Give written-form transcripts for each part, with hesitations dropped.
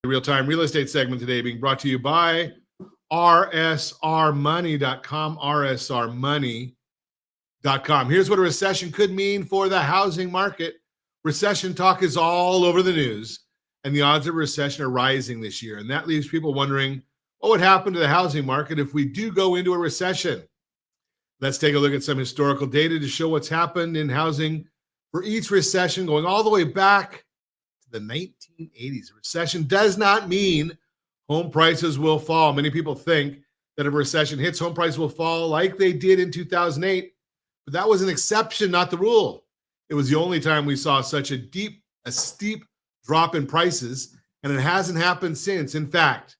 Real-time real estate segment today being brought to you by rsrmoney.com, rsrmoney.com. Here's what a recession could mean for the housing market. Recession talk is all over the news, and the odds of recession are rising this year. And that leaves people wondering, what would happen to the housing market if we do go into a recession? Let's take a look at some historical data to show what's happened in housing for each recession going all the way back to the 1980s. A recession does not mean home prices will fall. Many people think that if a recession hits, home prices will fall like they did in 2008, but that was an exception, not the rule. It was the only time we saw such a steep drop in prices, and it hasn't happened since. In fact,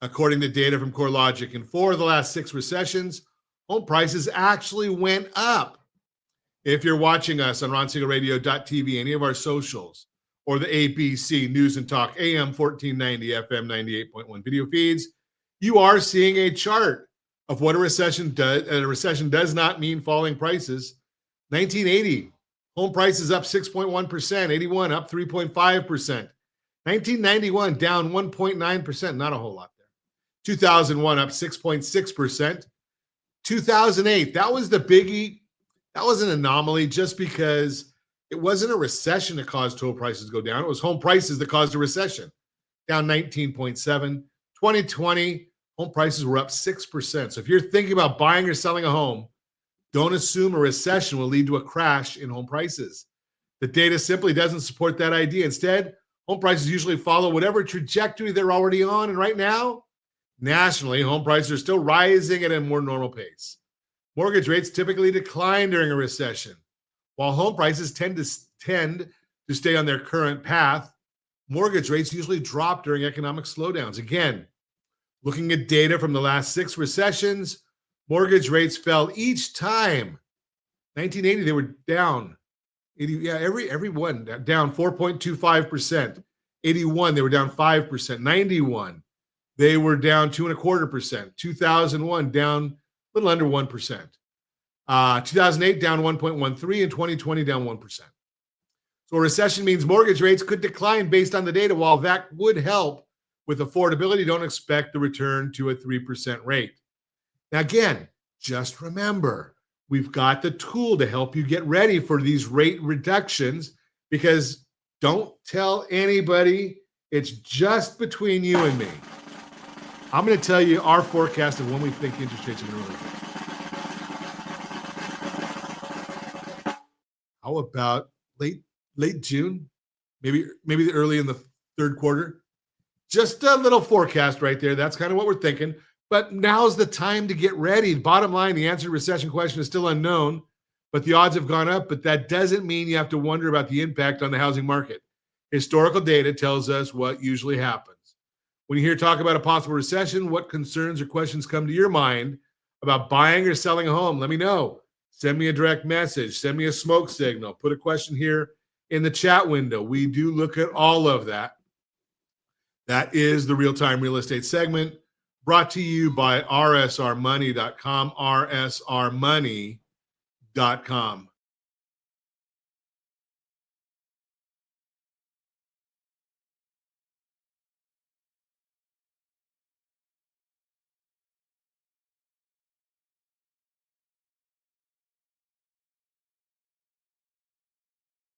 according to data from CoreLogic, in 4 of the last 6 recessions, home prices actually went up. If you're watching us on RonSiegelRadio.tv, any of our socials, or the ABC News and Talk AM 1490 FM 98.1 video feeds, you are seeing a chart of what a recession does. And a recession does not mean falling prices. 1980, home prices up 6.1%. 81 up 3.5%. 1991 down 1.9%. Not a whole lot there. 2001 up 6.6%. 2008, that was the biggie. That was an anomaly just because it wasn't a recession that caused home prices to go down. It was home prices that caused a recession, down 19.7. 2020, home prices were up 6%. So if you're thinking about buying or selling a home, don't assume a recession will lead to a crash in home prices. The data simply doesn't support that idea. Instead, home prices usually follow whatever trajectory they're already on. And right now, nationally, home prices are still rising at a more normal pace. Mortgage rates typically decline during a recession. While home prices tend to stay on their current path, mortgage rates usually drop during economic slowdowns. Again, looking at data from the last 6 recessions, mortgage rates fell each time. 1980, they were down. Every one down 4.25%. 81, they were down 5%. 91, they were down 2.25%. 2001, down a little under 1%. 2008 down 1.13, and 2020 down 1%. So a recession means mortgage rates could decline based on the data. While that would help with affordability, don't expect the return to a 3% rate. Now, again, just remember, we've got the tool to help you get ready for these rate reductions, because don't tell anybody. It's just between you and me. I'm going to tell you our forecast of when we think interest rates are going to really go. How about late June? Maybe early in the third quarter. Just a little forecast right there. That's kind of what we're thinking. But now's the time to get ready. Bottom line, the answer to the recession question is still unknown, but the odds have gone up. But that doesn't mean you have to wonder about the impact on the housing market. Historical data tells us what usually happens. When you hear talk about a possible recession, what concerns or questions come to your mind about buying or selling a home? Let me know. Send me a direct message. Send me a smoke signal. Put a question here in the chat window. We do look at all of that. That is the real-time real estate segment brought to you by rsrmoney.com, rsrmoney.com.